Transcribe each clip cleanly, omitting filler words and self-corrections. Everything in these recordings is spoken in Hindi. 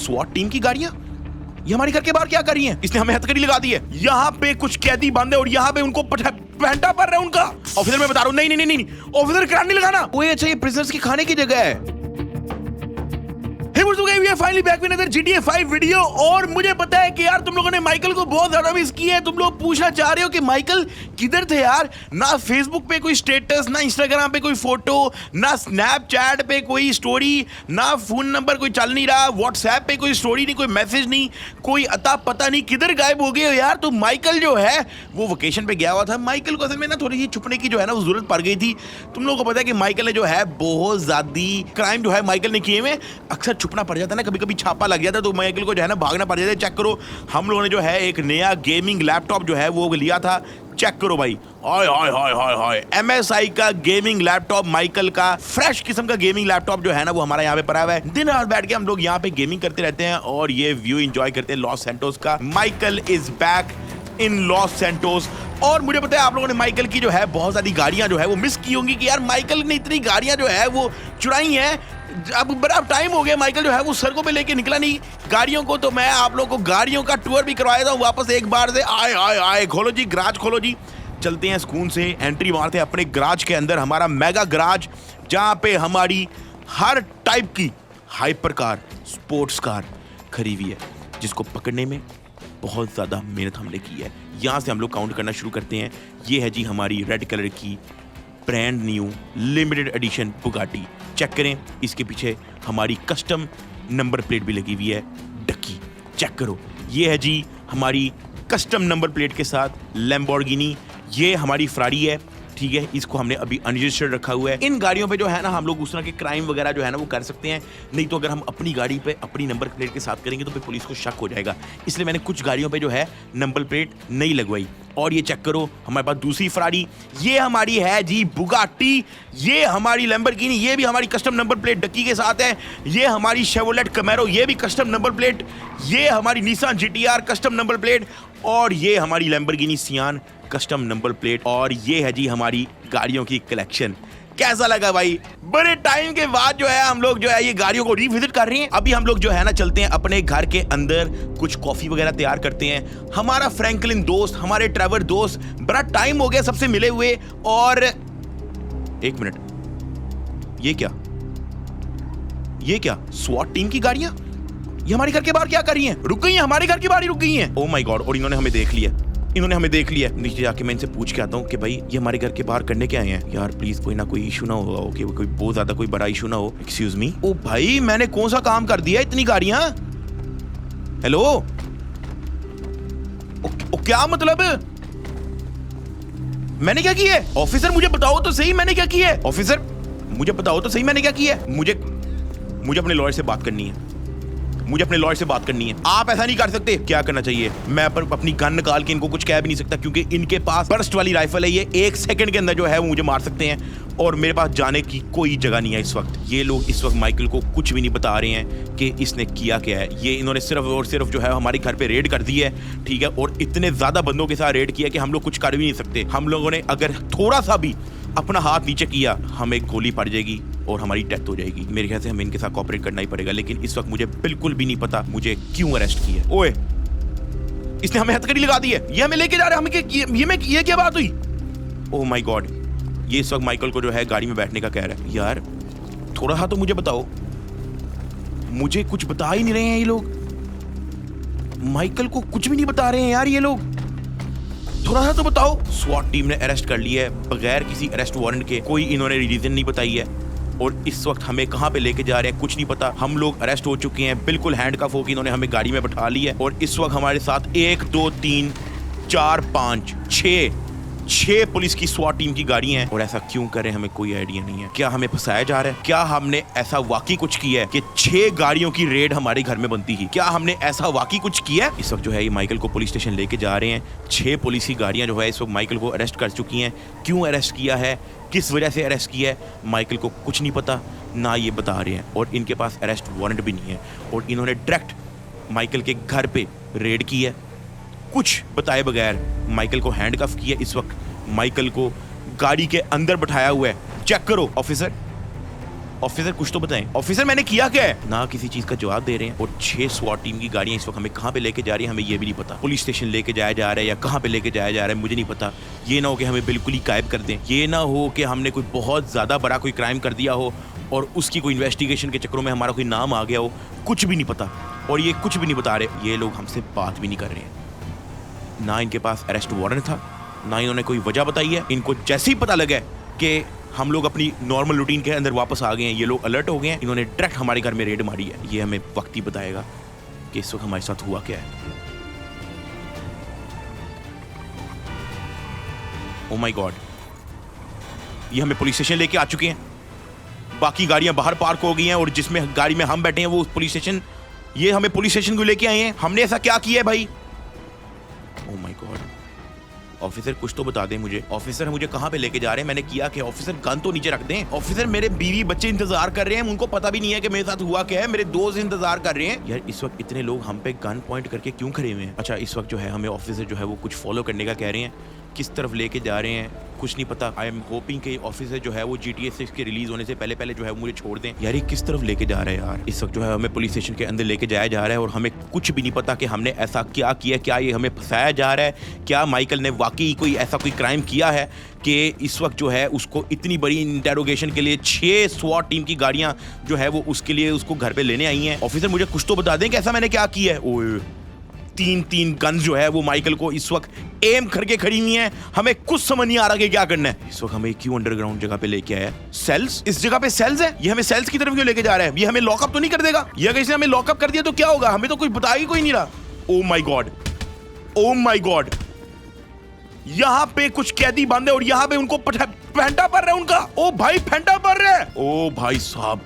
स्वॉट टीम की गाड़ियां ये हमारे घर के बाहर क्या कर रही हैं? इसने हमें हथकड़ी लगा दी है। यहाँ पे कुछ कैदी बंद है और यहाँ पे उनको पहनता पड़ रहा है उनका। ऑफिसर मैं बता रहा हूँ, नहीं नहीं नहीं नहीं ऑफिसर करंट नहीं लगाना। ओए अच्छा ये प्रिजनर्स के खाने की जगह है। We are finally back with another GTA 5 video. और मुझे पता है कि यार तुम लोगों ने माइकल को बहुत ज्यादा मिस किया है। तुम लोग पूछना चाह रहे हो कि माइकल किधर थे यार। ना फेसबुक पे कोई स्टेटस, ना इंस्टाग्राम पे कोई फोटो, ना स्नैपचैट पे कोई स्टोरी, ना फोन नंबर कोई चल नहीं रहा, व्हाट्सएप पे कोई स्टोरी नहीं, कोई मैसेज नहीं, कोई अता पता नहीं, किधर गायब हो गए हो यार। तो माइकल जो है वो वेकेशन पे गया हुआ था। माइकल को असल में ना थोड़ी सी छुपने की जो है ना वो जरूरत पड़ गई थी। तुम लोगों को पता है कि माइकल ने जो है बहुत ज्यादा क्राइम जो है माइकल ने किए हुए, अक्सर छुपना पड़ जाता है ना, कभी कभी छापा लग जाता है तो माइकल को जो है ना भागना पड़ जाता है। चेक करो हम लोगों ने जो है एक नया गेमिंग लैपटॉप जो है वो लिया था। चेक करो भाई, हाय हाय हाय हाय हाय MSI का गेमिंग लैपटॉप, माइकल का फ्रेश किस्म का गेमिंग लैपटॉप जो है ना वो हमारा यहाँ पे पड़ा हुआ है। दिन रात बैठ के हम लोग यहाँ पे गेमिंग करते रहते हैं और ये व्यू एंजॉय करते हैं लॉस सैंटोस का। Michael is back in Los Santos. और मुझे पता है आप लोगों ने माइकल की जो है बहुत सारी गाड़ियां जो है वो मिस की होंगी कि यार माइकल ने इतनी गाड़ियां जो है वो चुराई हैं। अब बड़ा टाइम हो गया माइकल जो है वो सड़कों पे लेके निकला नहीं गाड़ियों को। तो मैं आप लोगों को गाड़ियों का टूर भी करवाया था वापस एक बार से। आए आए आए खोलो जी गराज खोलो जी, चलते हैं सुकून से एंट्री मारते हैं अपने गराज के अंदर, हमारा मेगा गराज जहाँ पे हमारी हर टाइप की हाइपर कार, स्पोर्ट्स कार खरी हुई है जिसको पकड़ने में बहुत ज़्यादा मेहनत हमने की है। यहाँ से हम लोग काउंट करना शुरू करते हैं। ये है जी हमारी रेड कलर की brand new limited edition Bugatti. Check करें इसके पीछे हमारी कस्टम नंबर प्लेट भी लगी हुई है डक्की। चेक करो ये है जी हमारी कस्टम नंबर प्लेट के साथ लैम्बोर्गिनी। ये हमारी फरारी है, ठीक है, इसको हमने अभी अनरजिस्टर्ड रखा हुआ है। इन गाड़ियों पे जो है ना हम लोग उस तरह के क्राइम वगैरह जो है ना वो कर सकते हैं, नहीं तो अगर हम अपनी गाड़ी पे अपनी नंबर प्लेट के साथ करेंगे तो फिर पुलिस को शक हो जाएगा। इसलिए मैंने कुछ गाड़ियों पे जो है नंबर प्लेट नहीं लगवाई। और ये चेक करो हमारे पास दूसरी फरारी, ये हमारी है जी बुगाटी, ये हमारी लैम्बोर्गिनी, ये भी हमारी कस्टम नंबर प्लेट डक्की के साथ है। ये हमारी शेवरलेट कैमेरो, ये भी कस्टम नंबर प्लेट। ये हमारी Nissan GTR custom number plate. और ये हमारी लैम्बोर्गिनी सियान कस्टम नंबर प्लेट। और ये है जी हमारी गाड़ियों की कलेक्शन। कैसा लगा भाई? बड़े टाइम के बाद जो है हम लोग जो है ये गाड़ियों को रिविजिट कर रहे हैं। अभी हम लोग जो है ना चलते हैं अपने घर के अंदर, कुछ कॉफी वगैरह तैयार करते हैं। हमारा फ्रैंकलिन दोस्त, हमारे ट्रेवर दोस्त, बड़ा टाइम हो गया सबसे मिले हुए। और एक मिनट, ये क्या स्वॉट टीम की गाड़ियां ये हमारे घर के बाहर क्या कर रही हैं? रुक गई हैं, हमारे घर के बाहर ही रुक गई हैं। ओह माय गॉड, और इन्होंने हमें देख लिया। नीचे जाके मैं इनसे पूछ के आता हूँ कि भाई ये हमारे घर के बाहर करने क्या आए हैं। यार प्लीज कोई ना कोई इशू ना होगा, ओके, कोई बहुत ज्यादा कोई बड़ा इशू ना हो। Excuse me. ओ भाई मैंने कौन सा काम कर दिया, इतनी गाड़ियां? हेलो, क्या मतलब? मैंने क्या किया है? ऑफिसर मुझे बताओ तो सही मैंने क्या किया है। ऑफिसर मुझे बताओ तो सही मैंने क्या किया है। मुझे अपने लॉयर से बात करनी है, आप ऐसा नहीं कर सकते। क्या करना चाहिए? मैं अपनी गन निकाल के इनको कुछ कह भी नहीं सकता क्योंकि इनके पास बर्स्ट वाली राइफल है। ये 1 सेकंड के अंदर जो है वो मुझे मार सकते हैं और मेरे पास जाने की कोई जगह नहीं है इस वक्त। ये लोग इस वक्त माइकल को कुछ भी नहीं बता रहे हैं कि इसने किया क्या है। ये इन्होंने सिर्फ और सिर्फ जो है हमारे घर पे रेड कर दी है, ठीक है, और इतने ज्यादा बंदों के साथ रेड किया कि हम लोग कुछ कर भी नहीं सकते। हम लोगों ने अगर थोड़ा सा भी अपना हाथ नीचे किया हमें गोली पड़ जाएगी और हमारी डेथ हो जाएगी। मेरे ख्याल से हमें इनके साथ कोऑपरेट करना ही पड़ेगा। लेकिन इस वक्त मुझे बिल्कुल भी नहीं पता मुझे क्यों अरेस्ट किया। ओए इसने हमें हथकड़ी लगा दी है, ये हमें लेके जा रहा है। ये क्या बात हुई? ओह माय गॉड, ये इस वक्त माइकल को जो है गाड़ी में बैठने का कह रहा है। यार थोड़ा सा तो मुझे बताओ, मुझे कुछ बता ही नहीं रहे हैं ये लोग। माइकल को कुछ भी नहीं बता रहे हैं यार ये लोग, थोड़ा सा तो बताओ। स्वॉट टीम ने अरेस्ट कर लिया है बगैर किसी अरेस्ट वारंट के, कोई इन्होंने रीजन नहीं बताई है। और इस वक्त हमें कहां पे लेके जा रहे हैं कुछ नहीं पता। हम लोग अरेस्ट हो चुके हैं, बिल्कुल हैंडकफ होकर इन्होंने हमें गाड़ी में बैठा लिया है। और इस वक्त हमारे साथ 1 2 3 4 5 6 पुलिस की स्वॉट टीम की गाड़ियां हैं। और ऐसा क्यों कर रहे हैं हमें कोई आइडिया नहीं है। क्या हमें फंसाया जा रहा है? क्या हमने ऐसा वाकई कुछ किया है कि 6 गाड़ियों की रेड हमारे घर में बनती है? क्या हमने ऐसा वाकई कुछ किया है? इस वक्त जो है ये माइकल को पुलिस स्टेशन लेके जा रहे हैं। 6 पुलिस की गाड़ियां जो है इस वक्त माइकल को अरेस्ट कर चुकी हैं। क्यों अरेस्ट किया है, किस वजह से अरेस्ट किया है, माइकल को कुछ नहीं पता, ना ये बता रहे हैं। और इनके पास अरेस्ट वारंट भी नहीं है। और इन्होंने डायरेक्ट माइकल के घर पे रेड की है, कुछ बताए बगैर माइकल को हैंडकफ किया। इस वक्त माइकल को गाड़ी के अंदर बैठाया हुआ है। चेक करो ऑफिसर, ऑफिसर कुछ तो बताएं, ऑफिसर मैंने किया क्या है? ना किसी चीज का जवाब दे रहे हैं। और 6 SWAT टीम की गाड़ियां इस वक्त हमें कहां पे लेके जा रही है हमें ये भी नहीं पता। पुलिस स्टेशन लेके जाया जा रहा है या कहां पे लेके जाया जा रहा है मुझे नहीं पता। ये ना हो कि हमें बिल्कुल ही गायब कर दें, ये ना हो कि हमने कोई बहुत ज्यादा बड़ा कोई क्राइम कर दिया हो और उसकी कोई इन्वेस्टिगेशन के चक्करों में हमारा कोई नाम आ गया हो। कुछ भी नहीं पता और ये कुछ भी नहीं बता रहे। ये लोग हमसे बात भी नहीं कर रहे हैं। ना इनके पास अरेस्ट वारंट था, ना इन्होंने कोई वजह बताई है। इनको जैसे ही पता लगा कि हम लोग अपनी नॉर्मल रूटीन के अंदर वापस आ गए हैं, ये लोग अलर्ट हो गए हैं, इन्होंने डायरेक्ट हमारे घर में रेड मारी है। ये हमें वक्त ही बताएगा कि इस वक्त हमारे साथ हुआ क्या है। ओ माय गॉड, ये हमें पुलिस स्टेशन लेके आ चुके हैं। बाकी गाड़ियां बाहर पार्क हो गई हैं और जिसमें गाड़ी में हम बैठे हैं वो पुलिस स्टेशन, ये हमें पुलिस स्टेशन को लेके आए हैं। हमने ऐसा क्या किया है भाई? ओ माय गॉड, ऑफिसर कुछ तो बता दें मुझे। ऑफिसर मुझे कहां पे लेके जा रहे हैं? मैंने किया कि ऑफिसर गन तो नीचे रख दें। ऑफिसर मेरे बीवी बच्चे इंतजार कर रहे हैं, उनको पता भी नहीं है कि मेरे साथ हुआ क्या है। मेरे दोस्त इंतजार कर रहे हैं। यार इस वक्त इतने लोग हम पे गन पॉइंट करके क्यों खड़े हुए हैं? अच्छा इस वक्त जो है हमें ऑफिसर जो है वो कुछ फॉलो करने का कह रहे हैं। किस तरफ लेके जा रहे हैं कुछ नहीं पता। आई एम होपिंग कि ऑफिसर जो है वो GTA 6 के रिलीज होने से पहले जो है मुझे छोड़ दें। यार ये किस तरफ लेके जा रहे हैं यार? इस वक्त जो है हमें पुलिस स्टेशन के अंदर लेके जाया जा रहा है और हमें कुछ भी नहीं पता कि हमने ऐसा क्या किया। क्या ये हमें फंसाया जा रहा है? क्या माइकल ने वाकई कोई ऐसा कोई क्राइम किया है कि इस वक्त जो है उसको इतनी बड़ी इंटेरोगेशन के लिए 6 SWAT टीम की गाड़ियां जो है वो उसके लिए उसको घर पे लेने आई हैं? ऑफिसर मुझे कुछ तो बता दें कि ऐसा मैंने क्या किया है। ओए 3 गन्स जो है वो माइकल को इस वक्त एम करके खड़ी हुई हैं। हमें कुछ समझ नहीं आ रहा कि क्या करना है। इस वक्त हमें क्यों अंडरग्राउंड जगह पे लेके आया है? सेल्स, इस जगह पे सेल्स है। ये हमें सेल्स की तरफ क्यों लेके जा रहा है? ये हमें लॉकअप तो नहीं कर देगा? ये अगर इसने हमें लॉकअप कर दिया तो क्या होगा? हमें तो कुछ बता ही कोई नहीं रहा। Oh my God, oh my God, यहाँ पे कुछ कैदी बंद है और यहाँ पे उनको फैंटा पड़ रहा है उनका। ओ भाई फैंटा पड़ रहा है। ओ भाई साहब,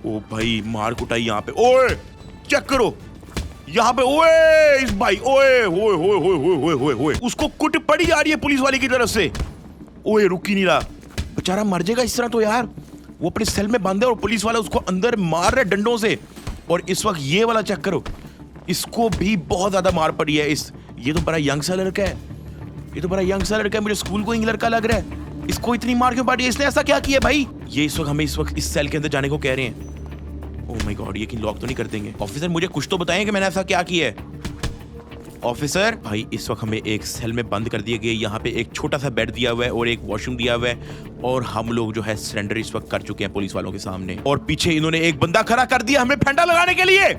ओ भाई मार कुटाई यहाँ पे। ओए चेक करो यहाँ पे। ओए इस भाई, ओए होए होए होए होए होए होए, उसको कुट पड़ी जा रही है पुलिस वाले की तरफ से। ओए रुक ही नहीं रहा, बेचारा मर जाएगा इस तरह तो यार। वो अपने सेल में बंद है और पुलिस वाला उसको अंदर मार रहे डंडों से। और इस वक्त ये वाला चेक करो, इसको भी बहुत ज्यादा मार पड़ी है। ये तो बड़ा यंग सा लड़का है, ये तो बड़ा यंग सा लड़का है, मुझे स्कूल को ही लड़का लग रहा है। इसको इतनी मार क्यों पड़ी है? इसने ऐसा क्या किया भाई? ये इस वक्त हमें इस सेल के अंदर जाने को कह रहे हैं। ओह माय गॉड, ये कि लॉक तो नहीं कर देंगे? ऑफिसर मुझे कुछ तो बताएं कि मैंने ऐसा क्या किया है। ऑफिसर भाई इस वक्त हमें एक सेल में बंद कर दिए गए। यहाँ पे एक छोटा सा बेड दिया हुआ है और एक वॉशरूम दिया हुआ है और हम लोग जो है सरेंडर इस वक्त कर चुके हैं पुलिस वालों के सामने। और पीछे इन्होंने एक बंदा खड़ा कर दिया हमें फंडा लगाने के लिए।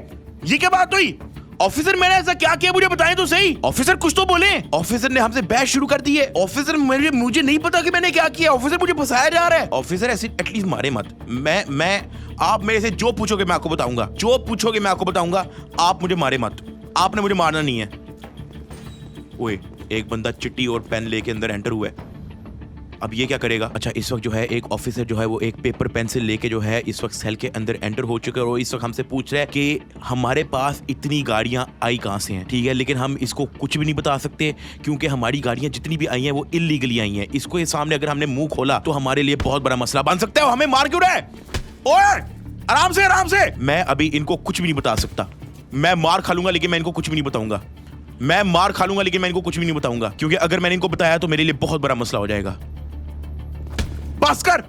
ये क्या बात हुई? ऑफिसर मैंने ऐसा क्या किया मुझे बताएं तो सही। ऑफिसर कुछ तो बोले। ऑफिसर ने हमसे बहस शुरू कर दी है। ऑफिसर मुझे नहीं पता कि मैंने क्या किया। ऑफिसर मुझे फंसाया जा रहा है। ऑफिसर ऐसे एटलीस्ट मारे मत। मैं आप मेरे से जो पूछोगे मैं आपको बताऊंगा, जो पूछोगे मैं आपको बताऊंगा। आप मुझे मारे मत, आपने मुझे मारना नहीं है। ओए एक बंदा चिट्ठी और पेन लेके अंदर एंटर हुआ है। अब ये क्या करेगा? अच्छा इस वक्त जो है एक ऑफिसर जो है वो एक पेपर पेंसिल लेके जो है इस वक्त सेल के अंदर एंटर हो चुका है और इस वक्त हमसे पूछ रहा है कि हमारे पास इतनी गाड़ियां आई कहां से हैं। ठीक है, लेकिन हम इसको कुछ भी नहीं बता सकते क्योंकि हमारी गाड़ियां जितनी भी आई हैं वो इल्लीगली आई हैं। इसको ये सामने अगर हमने मुंह खोला तो हमारे लिए बहुत बड़ा मसला बन सकता है। हमें मार क्यों रहा है? ओए आराम से आराम से। मैं अभी इनको कुछ भी नहीं बता सकता। मैं मार खा लूंगा लेकिन मैं इनको कुछ भी नहीं बताऊंगा। मैं मार खा लूंगा लेकिन मैं इनको कुछ भी नहीं बताऊंगा क्योंकि अगर मैंने इनको बताया तो मेरे लिए बहुत बड़ा मसला हो जाएगा। बस कर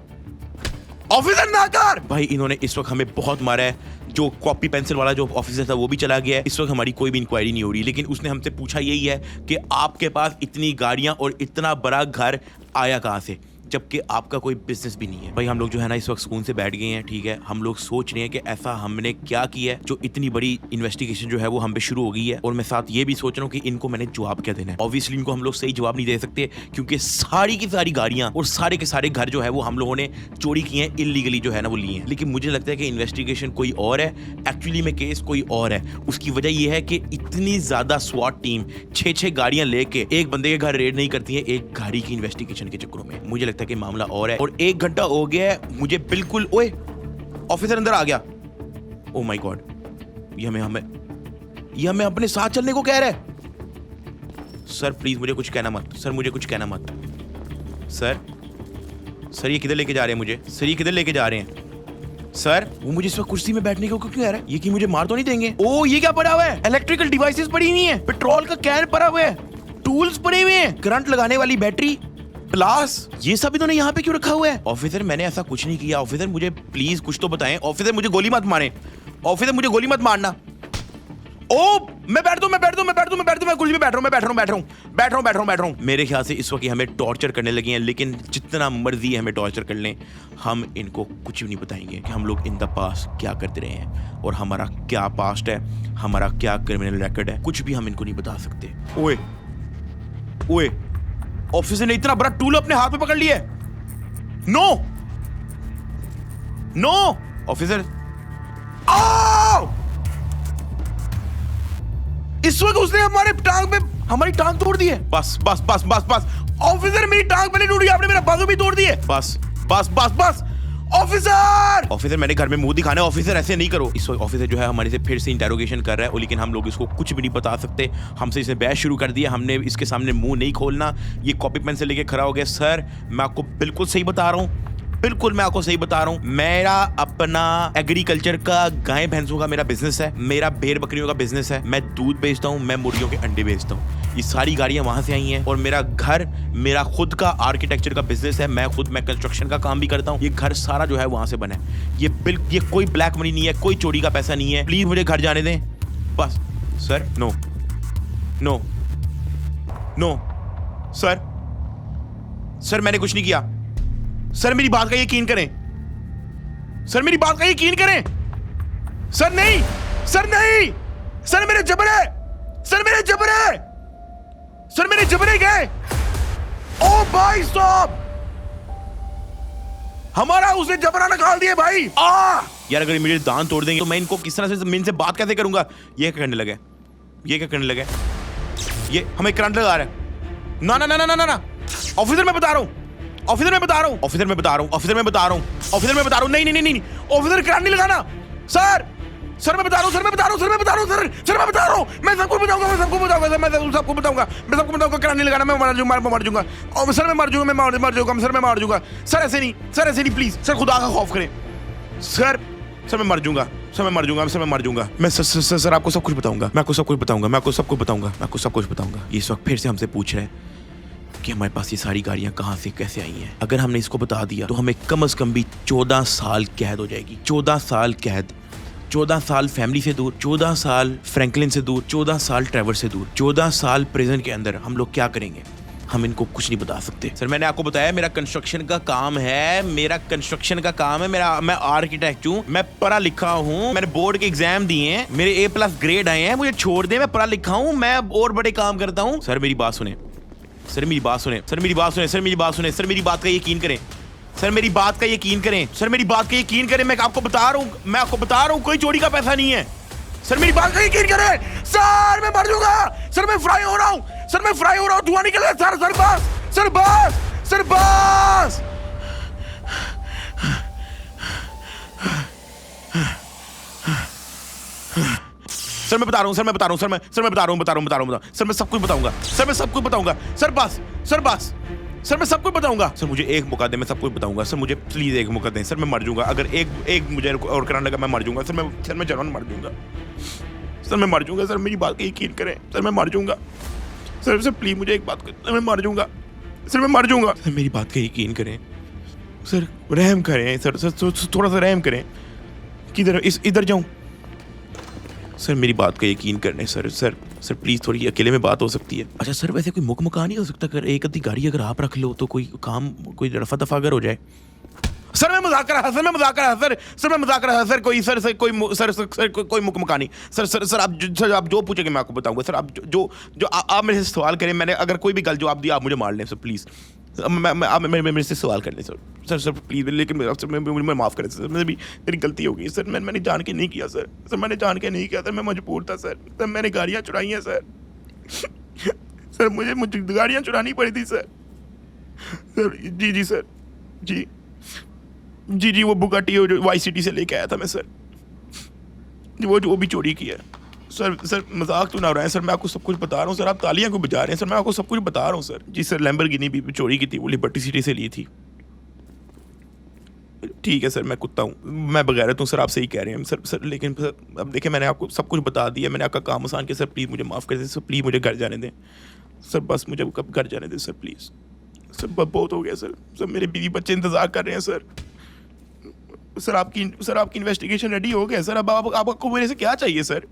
ऑफिसर, ना कर। भाई इन्होंने इस वक्त हमें बहुत मारा है। जो कॉपी पेंसिल वाला जो ऑफिसर था वो भी चला गया है। इस वक्त हमारी कोई भी इंक्वायरी नहीं हो रही, लेकिन उसने हमसे पूछा यही है कि आपके पास इतनी गाड़ियां और इतना बड़ा घर आया कहां से, जबकि आपका कोई बिजनेस भी नहीं है। भाई हम लोग जो है ना इस वक्त सुकून से बैठ गए हैं। ठीक है, हम लोग सोच रहे हैं कि ऐसा हमने क्या किया है जो इतनी बड़ी इन्वेस्टिगेशन जो है वो हम पे शुरू हो गई है। और मैं साथ ये भी सोच रहा हूँ कि इनको मैंने जवाब क्या देना है। ऑब्वियसली इनको हम लोग सही जवाब नहीं दे सकते क्योंकि सारी की सारी गाड़ियां और सारे के सारे घर जो है वो हम लोगों ने चोरी किए हैं, इलीगली जो है ना वो लिए हैं। लेकिन मुझे लगता है कि इन्वेस्टिगेशन कोई और है, एक्चुअली में केस कोई और है। उसकी वजह यह है कि इतनी ज्यादा SWAT टीम 6 गाड़ियां लेके एक बंदे के घर रेड नहीं करती है एक गाड़ी की इन्वेस्टिगेशन के चक्करों में। मुझे लगता है कि मामला और है। और 1 घंटा हो गया है मुझे बिल्कुल। ओए ऑफिसर अंदर आ गया। ओ माय गॉड, ये हमें अपने साथ चलने को कह रहा है। सर प्लीज मुझे कुछ कहना मत। सर मुझे कुछ कहना मत। सर ये किधर लेके जा रहे हैं मुझे? सर ये किधर लेके जा रहे हैं? सर वो मुझे इस वक्त कुर्सी में बैठने को क्यों कह रहा है? ये कि मुझे मार तो नहीं देंगे? ओ ये क्या पड़ा हुआ है? इलेक्ट्रिकल डिवाइसेस पड़ी हुई हैं, पेट्रोल का कैन पड़ा हुआ है, टूल्स पड़े हुए हैं, करंट लगाने वाली बैटरी, प्लास, ये सब इन्होंने यहाँ पे क्यों रखा हुआ है? ऑफिसर मैंने ऐसा कुछ नहीं किया ऑफिसर, मुझे प्लीज कुछ तो बताएं ऑफिसर, मुझे गोली मत मारें ऑफिसर, मुझे गोली मत मारना। ओ मैं बैठ दूं, मैं कुर्सी पे बैठ रहा हूं। मेरे ख्याल से इस वक्त हमें टॉर्चर करने लगे हैं, लेकिन जितना मर्जी हमें टॉर्चर कर लें, हम इनको कुछ भी नहीं बताएंगे कि हम लोग इन द पास्ट क्या करते रहे हैं और हमारा क्या पास्ट है, हमारा क्या क्रिमिनल रिकॉर्ड है, कुछ भी हम इनको नहीं बता सकते। ओए ओए, ऑफिसर ने इतना बड़ा टूल अपने हाथ में पकड़ लिया है। नो नो ऑफिसर, इस वक्त उसने हमारी टांग तोड़ दी है। बस ऑफिसर, मेरी टांग पहले टूट गई, आपने मेरा बाजू भी तोड़ दिए। बस ऑफिसर मैंने घर में मुंह दिखाना है ऑफिसर, ऐसे नहीं करो। इस वक्त ऑफिसर जो है हमारे से फिर से इंटेरोगेशन कर रहा है, लेकिन हम लोग इसको कुछ भी नहीं बता सकते। हमसे इसने बहस शुरू कर दिया, हमने इसके सामने मुंह नहीं खोलना। ये कॉपी पेन से लेके खड़ा हो गया। सर मैं आपको बिल्कुल सही बता रहा हूँ, मेरा अपना एग्रीकल्चर का गाय भैंसों का मेरा बिजनेस है, मेरा भेड़ बकरियों का बिजनेस है, मैं दूध बेचता हूँ, मैं मुर्गियों के अंडे बेचता हूँ। ये सारी गाड़ियां वहां से आई हैं और मेरा घर मेरा खुद का आर्किटेक्चर का बिजनेस है, मैं कंस्ट्रक्शन का काम भी करता हूँ। ये घर सारा जो है वहां से बना है। ये कोई ब्लैक मनी नहीं है, कोई चोरी का पैसा नहीं है। प्लीज मुझे घर जाने दें बस। Sir no no no sir मैंने कुछ नहीं किया। सर मेरी बात का यकीन करें, सर नहीं, सर मेरे जबड़े गए। ओ भाई साहब, हमारा उसने जबड़ा निकाल दिया भाई। यार अगर मेरे दांत तोड़ देंगे तो मैं इनको किस तरह से जमीन से बात कैसे करूंगा? ये क्या करने लगे? ये हमें करंट लगा रहा है। ना ऑफिसर मैं बता रहा हूं, नहीं ऑफिसर करंट नहीं लगाना। सर मैं बता रहा हूं, मैं सबको बताऊंगा, करंट नहीं लगाना, मैं मर जाऊंगा। सर मैं मर जाऊंगा। सर ऐसे नहीं प्लीज, सर खुदा का खौफ करें। सर मैं मर जाऊंगा। मैं सर आपको सब कुछ बताऊंगा, मैं आपको सब कुछ बताऊंगा। ये इस वक्त फिर से हमसे पूछ रहे हैं कि हमारे पास ये सारी गाड़ियां कहां से कैसे आई हैं। अगर हमने इसको बता दिया तो हमें कम से कम भी 14 साल कैद हो जाएगी। 14 साल कैद, 14 साल फैमिली से दूर, 14 साल फ्रैंकलिन से दूर, 14 साल ट्रेवर से दूर, 14 साल प्रिजन के अंदर हम लोग क्या करेंगे? हम इनको कुछ नहीं बता सकते। सर मैंने आपको बताया मेरा कंस्ट्रक्शन का काम है, मैं आर्किटेक्ट हूँ, मैं पढ़ा लिखा हूँ, मैंने बोर्ड के एग्जाम दिए हैं, मेरे A+ ग्रेड आए हैं, मुझे छोड़ दे, मैं पढ़ा लिखा हूँ, मैं और बड़े काम करता हूँ। सर मेरी बात सुने, सर मेरी बात का यकीन करें, मैं आपको बता रहा हूँ कोई चोरी का पैसा नहीं है। सर मेरी बात का यकीन करें। सर मैं मर जाऊंगा। सर मैं फ्राई हो रहा हूँ, धुआं निकल रहा है। सर बस। सर मैं बता रहा हूँ, सर मैं सब कुछ बताऊंगा। सर मैं सब कुछ बताऊंगा। सर मुझे एक मौका दें, मैं सब कुछ बताऊंगा। सर मुझे प्लीज एक मौका दें। सर मैं मर जाऊंगा, अगर एक मुझे और कराने लगा मैं मर जाऊंगा। सर मैं जानवर मर जाऊंगा। सर मेरी बात का यकीन करें, सर मैं मर जाऊंगा। सर प्लीज मुझे एक बात कर, मैं मर जाऊंगा। सर मेरी बात का यकीन करें, सर रहम करें। सर थोड़ा सा रहम करें। किधर इधर जाऊं? सर मेरी बात का यकीन करने। सर प्लीज थोड़ी अकेले में बात हो सकती है। अच्छा सर वैसे कोई मुकमका नहीं हो सकता? अगर एक आधी गाड़ी अगर आप रख लो तो कोई काम, कोई रफा दफा अगर हो जाए। सर मैं मजाक कर रहा था। सर कोई मुकमका नहीं। सर आप जो पूछेंगे मैं आपको बताऊंगा। सर आप जो आप मेरे से सवाल करें, मैंने अगर कोई भी गलत जवाब दिया आप मुझे मार लें। सर प्लीज आप मेरे से सवाल कर लें। सर प्लीज, लेकिन मुझे माफ़ करें सर, मेरी गलती हो गई सर। मैंने जान के नहीं किया सर। मैंने जान के नहीं किया सर, मैं मजबूर था सर। मैंने गाड़ियाँ चुराई हैं सर। मुझे गाड़ियाँ चुरानी पड़ी थी सर। जी सर, जी वो बुगाटी जो YCT से लेके आया था मैं सर, वो भी चोरी किया सर। मजाक तो ना हो रहा है सर, मैं आपको सब कुछ बता रहा हूँ सर। आप तालियां क्यों बजा रहे हैं सर? मैं आपको सब कुछ बता रहा हूँ सर। जी सर, लैम्बोर्गिनी भी चोरी की थी, वो लिबर्टी सिटी से ली थी। ठीक है सर, मैं कुत्ता हूँ, मैं बगैरत हूँ सर, आप सही कह रहे हैं सर। लेकिन सर अब देखिए मैंने आपको सब कुछ बता दिया, मैंने आपका काम आसान किया सर। प्लीज़ मुझे माफ़ कर दें सर, प्लीज़ मुझे घर जाने दें सर। बस मुझे कब घर जाने दें सर, प्लीज़ सर बहुत हो गया सर। सर मेरे बीवी बच्चे इंतजार कर रहे हैं सर। सर आपकी इन्वेस्टिगेशन रेडी हो गया सर। अब आपको मेरे से क्या चाहिए सर?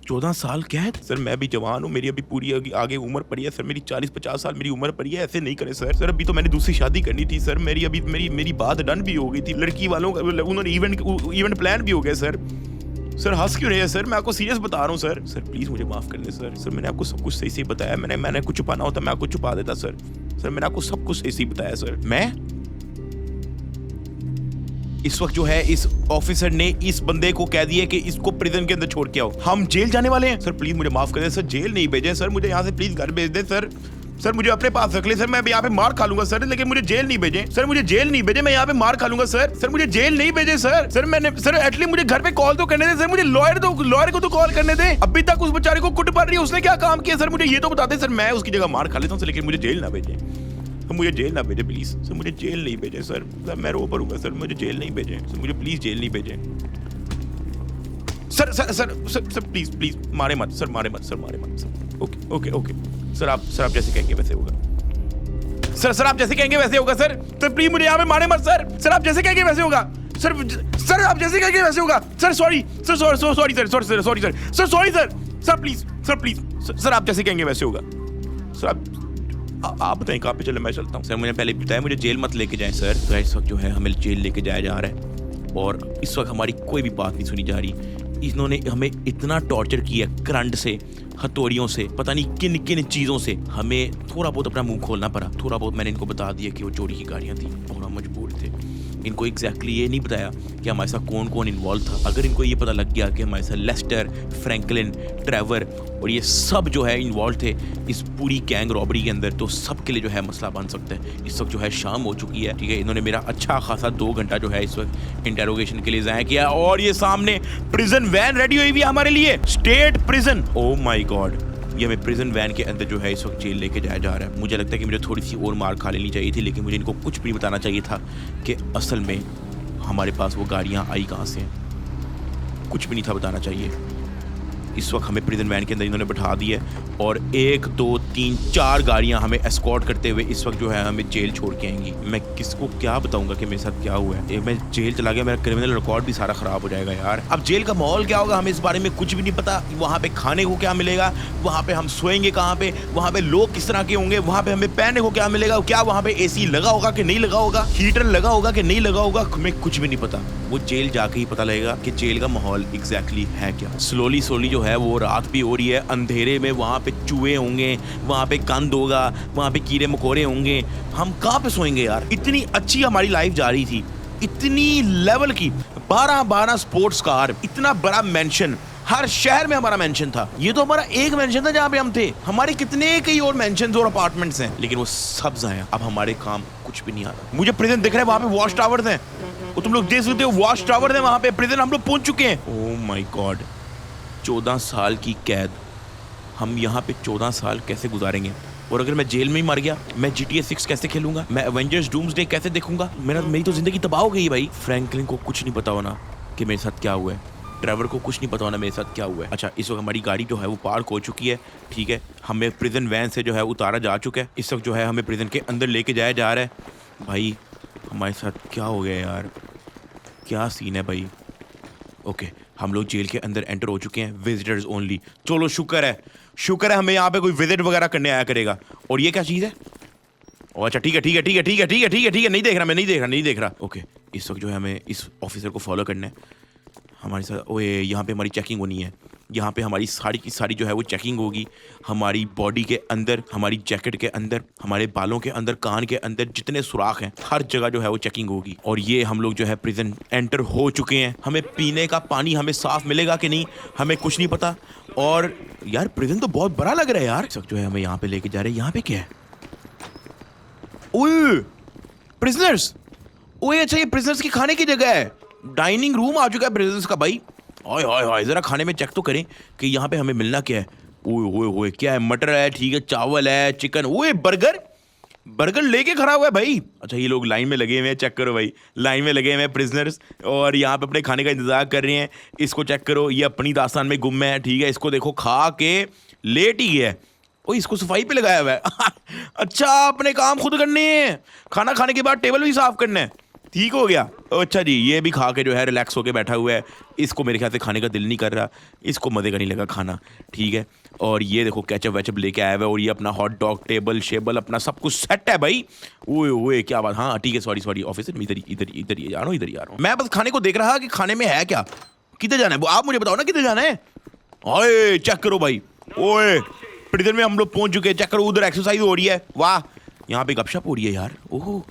14 साल कैद? सर मैं भी जवान हूँ, मेरी अभी पूरी आगे उम्र पड़ी है सर। मेरी 40-50 साल मेरी उम्र पड़ी है। ऐसे नहीं करें सर। सर अभी तो मैंने दूसरी शादी करनी थी सर। मेरी बात डन भी हो गई थी। लड़की वालों का उन्होंने इवेंट प्लान भी हो गया सर। सर हंस क्यों रहे हैं सर? मैं आपको सीरियस बता रहा हूँ सर। सर प्लीज मुझे माफ कर दें सर। सर मैंने आपको सब कुछ सही सही बताया। मैंने कुछ छुपाना होता मैं आपको छुपा देता सर। सर मैंने आपको सब कुछ सही सही बताया सर। मैं इस वक्त जो है इस ऑफिसर ने इस बंदे को कह दिया कि इसको प्रिजन के अंदर छोड़ के आओ, हम जेल जाने वाले हैं। सर प्लीज मुझे माफ कर दें सर। जेल नहीं भेजें सर, मुझे यहाँ से प्लीज घर भेज दें सर। सर मुझे अपने पास रख ले सर। मैं यहाँ पे मार खा लूंगा सर, लेकिन मुझे जेल नहीं भेजें सर। मुझे जेल नहीं भेजें, मैं यहाँ पे मार खा लूंगा सर। सर मुझे जेल नहीं भेजें सर। सर एटलीस्ट मुझे घर पे कॉल तो करने दे सर। मुझे लॉयर को तो कॉल करने दे। अभी तक उस बेचारे को कुट पड़ रही है, उसने क्या काम किया सर? मुझे ये तो बता दे सर। मैं उसकी जगह मार खा लेता हूँ सर, लेकिन मुझे जेल ना भेजें। सर मुझे जेल ना भेजें प्लीज सर। मुझे जेल नहीं भेजें सर। मैं रो पड़ूंगा सर। मुझे जेल नहीं भेजें सर। मुझे प्लीज जेल नहीं भेजें सर। सर प्लीज मारे मत सर। मारे मत सर। ओके सर आप जैसे कहेंगे वैसे होगा सर। आप जैसे कहेंगे वैसे होगा सर। सर प्लीज मुझे यहाँ पे मारे मत सर। सर आप जैसे कहेंगे वैसे होगा सर। आप जैसे कहेंगे वैसे होगा sir. Sorry sir please sir आप जैसे कहेंगे वैसे होगा सर। आप बताएं कहाँ पे चले, मैं चलता हूँ सर। मुझे पहले बताया मुझे जेल मत लेके जाएं सर। तो इस वक्त जो है हमें जेल लेके जाया जा रहा है और इस वक्त हमारी कोई भी बात नहीं सुनी जा रही। इन्होंने हमें इतना टॉर्चर किया, करंट से, हथौड़ियों से, पता नहीं किन किन चीज़ों से। हमें थोड़ा बहुत अपना मुंह खोलना पड़ा। थोड़ा बहुत मैंने इनको बता दिया कि वो चोरी की गाड़ियाँ थी और हम मजबूर थे। इनको एग्जैक्टली ये नहीं बताया कि हमारे साथ कौन कौन इन्वॉल्व था। अगर इनको ये पता लग गया कि हमारे साथ लेस्टर, फ्रैंकलिन, ट्रेवर और ये सब जो है इन्वॉल्व थे इस पूरी गैंग रॉबरी के अंदर, तो सब के लिए जो है मसला बन सकता है। इस वक्त जो है शाम हो चुकी है, ठीक है। इन्होंने मेरा अच्छा खासा 2 घंटा जो है इस वक्त इंटेरोगेशन के लिए ज़ाया किया और ये सामने प्रिजन वैन रेडी हुई हुई है हमारे लिए। स्टेट प्रिजन, ओ माई गॉड। ये हमें प्रिजन वैन के अंदर जो है इस वक्त जेल लेके जाया जा रहा है। मुझे लगता है कि मुझे थोड़ी सी और मार खा लेनी चाहिए थी, लेकिन मुझे इनको कुछ भी बताना चाहिए था कि असल में हमारे पास वो गाड़ियाँ आई कहाँ से हैं। कुछ भी नहीं था बताना चाहिए। इस वक्त हमें प्रिजन वैन के अंदर इन्होंने बैठा दिया और 1 2 3 4 गाड़ियां हमें एस्कॉर्ट करते हुए इस वक्त जो है हमें जेल छोड़ के आएंगी। मैं किसको क्या बताऊंगा कि मेरे साथ क्या हुआ है? मैं जेल चला गया, मेरा क्रिमिनल रिकॉर्ड भी सारा खराब हो जाएगा यार। अब जेल का माहौल क्या होगा हमें इस बारे में कुछ भी नहीं पता। वहाँ पे खाने को क्या मिलेगा, वहाँ पे हम सोएंगे कहाँ पे, वहाँ पे लोग किस तरह के होंगे, वहाँ पे हमें पहनने को क्या मिलेगा, क्या वहाँ पे AC लगा होगा कि नहीं लगा होगा, हीटर लगा होगा कि नहीं लगा होगा, हमें कुछ भी नहीं पता। वो जेल जाके ही पता लगेगा कि जेल का माहौल एग्जैक्टली है क्या। स्लोली जो है वो रात भी हो रही है, अंधेरे में वहाँ पे चूहे होंगे, वहाँ पे कंद होगा, वहाँ पे कीड़े मकोड़े होंगे। हम कहाँ पे सोएंगे यार? इतनी अच्छी हमारी लाइफ जा रही थी, इतनी लेवल की 12 स्पोर्ट्स कार, इतना बड़ा मेंशन, हर शहर में हमारा मेंशन था। ये तो हमारा एक मेंशन था जहाँ पे हम थे। हमारे कितने कई और मेंशंस और अपार्टमेंट्स हैं, लेकिन वो सब ज़ाया। अब हमारे काम कुछ भी नहीं आ रहा। मुझे प्रिजन दिख रहा है, वहाँ पे वॉच टावर्स हैं, वो तुम लोग देख सकते हो, वॉच टावर है वहाँ पे। प्रिजन हम लोग पहुँच चुके हैं। ओह माय गॉड, 14 साल की कैद। हम यहाँ पे 14 साल कैसे गुजारेंगे? और अगर मैं जेल में ही मर गया, मैं GTA 6 कैसे खेलूंगा? मैं एवेंजर्स डूम्सडे कैसे देखूंगा? मेरी तो जिंदगी तबाह हो गई भाई। फ्रैंकलिन को कुछ नहीं पता होना कि मेरे साथ क्या हुआ है। ड्राइवर को कुछ नहीं पता होना मेरे साथ क्या हुआ है। अच्छा, इस वक्त हमारी गाड़ी जो है वो पार्क हो चुकी है, ठीक है। हमें प्रिजन वैन से जो है उतारा जा चुका है। इस वक्त जो है हमें प्रिजन के अंदर लेके जाया जा रहा है। भाई हमारे साथ क्या हो गया यार? क्या सीन है भाई? ओके, हम लोग जेल के अंदर एंटर हो चुके हैं। Visitors only. चलो शुक्र है हमें यहाँ पे कोई विजिट वगैरह करने आया करेगा। और ये क्या चीज़ है? अच्छा ठीक है, नहीं देख रहा। ओके, इस वक्त जो है हमें इस ऑफिसर को फॉलो करना है। हमारे साथ ओए यहाँ पे हमारी चेकिंग होनी है। यहाँ पे हमारी सारी की सारी जो है वो चेकिंग होगी। हमारी बॉडी के अंदर, हमारी जैकेट के अंदर, हमारे बालों के अंदर, कान के अंदर जितने सुराख हैं, हर जगह जो है वो चेकिंग होगी। और ये हम लोग जो है प्रिजन एंटर हो चुके हैं। हमें पीने का पानी हमें साफ मिलेगा कि नहीं, हमें कुछ नहीं पता। और यार प्रिजन तो बहुत बड़ा लग रहा है यार। सब जो है हमें यहाँ पे लेके जा रहे हैं। यहाँ पे क्या है? ओए प्रिजनर्स, ओए अच्छा ये प्रिजनर्स की खाने की जगह है। डाइनिंग रूम आ चुका है प्रिजनर्स का भाई। ओए जरा खाने में चेक तो करें कि यहाँ पे हमें मिलना क्या है। ओए क्या है? मटर है, ठीक है, चावल है, चिकन। ओए बर्गर लेके खड़ा हुआ है भाई। अच्छा ये लोग लाइन में लगे हुए हैं, चेक करो भाई, लाइन में लगे हुए हैं प्रिजनर्स और यहाँ पे अपने खाने का इंतजार कर रहे हैं। इसको चेक करो, ये अपनी दास्तान में गुम है, ठीक है। इसको देखो, खा के लेट ही गया है। ओ इसको सफाई पे लगाया हुआ है अच्छा अपने काम खुद करने हैं, खाना खाने के बाद टेबल भी साफ करना है, ठीक हो गया। अच्छा जी, ये भी खा के जो है रिलैक्स होके बैठा हुआ है, इसको मेरे ख्याल से खाने का दिल नहीं कर रहा, इसको मज़े का नहीं लगा खाना, ठीक है। और ये देखो कैचअप वैचअप लेके आया हुआ है, और ये अपना हॉट डॉग टेबल शेबल अपना सब कुछ सेट है भाई। ओए ओए क्या बात, हाँ ठीक है, सॉरी ऑफिसर, इधर इधर इधर ही जा रहा हूँ, इधर ही आ रहा हूँ। मैं बस खाने को देख रहा कि खाने में है क्या, किधर जाना है आप मुझे बताओ ना, किधर जाना है। ओए चेक करो भाई, ओए प्रिजन में हम लोग पहुंच चुके हैं, चेक करो उधर एक्सरसाइज हो रही है, वाह यहाँ पे गपशप हो रही है यार। ओहो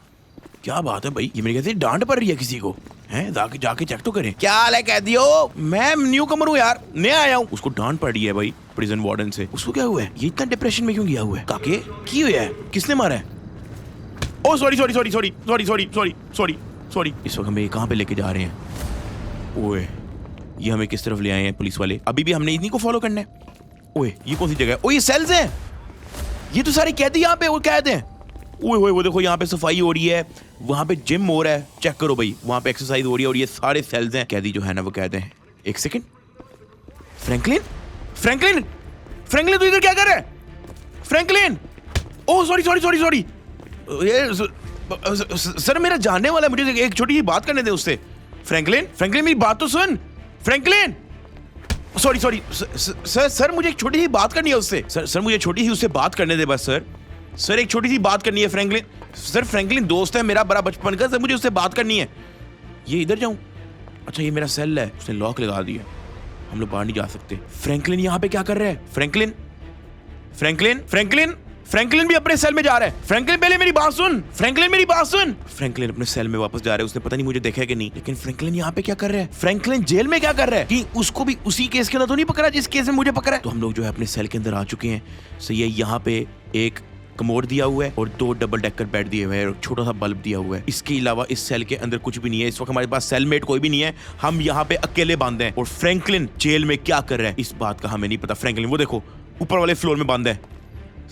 क्या बात है भाई, ये मेरे कहते डांट पड़ रही है किसी को, हैं जाके चेक तो करें। क्या हाल है कह दियो, मैं न्यू कमर हूँ यार, नया आया हूँ। उसको डांट पड़ रही है भाई प्रिजन वार्डन से, उसको क्या हुआ है, ये इतना डिप्रेशन में क्यों गया हुआ है, काके की हुआ है, किसने मारा है। ओ सॉरी, इस वक्त हमें कहाँ पे लेके जा रहे हैं। ओए ये हमें किस तरफ ले आए हैं पुलिस वाले, अभी भी हमने इन्हीं को फॉलो करना है। ओए ये कौन सी जगह है, ओ ये सेल्स हैं, ये तो सारे कैदी यहाँ पे, वो कैद हैं। ओए वो देखो यहाँ पे सफाई हो रही है, वहाँ पे जिम हो रहा है, चेक करो भाई, वहाँ पे एक्सरसाइज हो रही है, और ये सारे सेल्स हैं। कैदी जो है ना वो कैद हैं। एक सेकंड, फ्रैंकलिन तू इधर क्या कर रहा है फ्रैंकलिन। ओह सॉरी ये सर मेरा जानने वाला है, मुझे एक छोटी सी बात करने दे उससे। फ्रैंकलिन मेरी बात तो सुन, फ्रैंकलिन सॉरी सर मुझे एक छोटी सी बात करनी है उससे। सर मुझे छोटी सी उससे बात करने दे बस सर एक छोटी सी बात करनी है फ्रैंकलिन। सर फ्रैंकलिन दोस्त है मेरा बड़ा बचपन का, सर मुझे उससे बात करनी है। ये इधर जाऊं, अच्छा ये मेरा सेल है, उसने लॉक लगा दिया, हम लोग बाहर नहीं जा सकते। फ्रैंकलिन यहाँ पे क्या कर रहा है, फ्रैंकलिन भी अपने सेल में जा रहा है। फ्रैंकलिन पहले मेरी बात सुन, फ्रैंकलिन अपने सेल में वापस जा रहा है, उसने पता नहीं मुझे देखा है कि नहीं, लेकिन फ्रैंकलिन यहाँ पे क्या कर रहा है, फ्रैंकलिन जेल में क्या कर रहा है, कि उसको भी उसी केस के अंदर तो नहीं पकड़ा जिस केस में मुझे पकड़ा है। तो हम लोग जो है अपने सेल के अंदर आ चुके हैं। सही है, यहाँ पे एक कमोड दिया हुआ है और 2 डबल डेकर बेड दिए हुए हैं और छोटा सा बल्ब दिया हुआ है। इसके अलावा इस सेल के अंदर कुछ भी नहीं है। इस वक्त हमारे पास सेलमेट कोई भी नहीं है, हम यहाँ पे अकेले बंद हैं। और फ्रैंकलिन जेल में क्या कर रहा है इस बात का हमें नहीं पता। फ्रैंकलिन वो देखो ऊपर वाले फ्लोर में बंद है,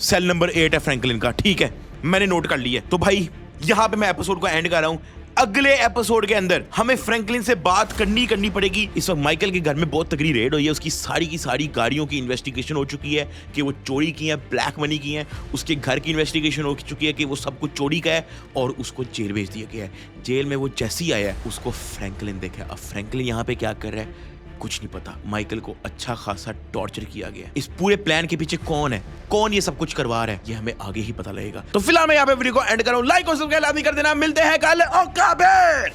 सेल नंबर 8 है फ्रैंकलिन का, ठीक है मैंने नोट कर लिया। तो भाई यहाँ पे मैं एपिसोड को एंड कर रहा हूँ। अगले एपिसोड के अंदर हमें फ्रैंकलिन से बात करनी पड़ेगी। इस वक्त माइकल के घर में बहुत तगड़ी रेड हुई है, उसकी सारी की सारी गाड़ियों की इन्वेस्टिगेशन हो चुकी है कि वो चोरी की है, ब्लैक मनी की है। उसके घर की इन्वेस्टिगेशन हो चुकी है कि वो सब कुछ चोरी का है, और उसको जेल भेज दिया गया है। जेल में वो जैसे ही आया है उसको फ्रैंकलिन देखा। अब फ्रैंकलिन यहाँ पे क्या कर रहा है कुछ नहीं पता। माइकल को अच्छा खासा टॉर्चर किया गया है। इस पूरे प्लान के पीछे कौन है, कौन ये सब कुछ करवा रहा है, ये हमें आगे ही पता लगेगा। तो फिलहाल मैं यहाँ पे वीडियो को एंड कर रहा हूं। लाइक और सब्सक्राइब लाजमी कर देना। मिलते हैं कल। ओके।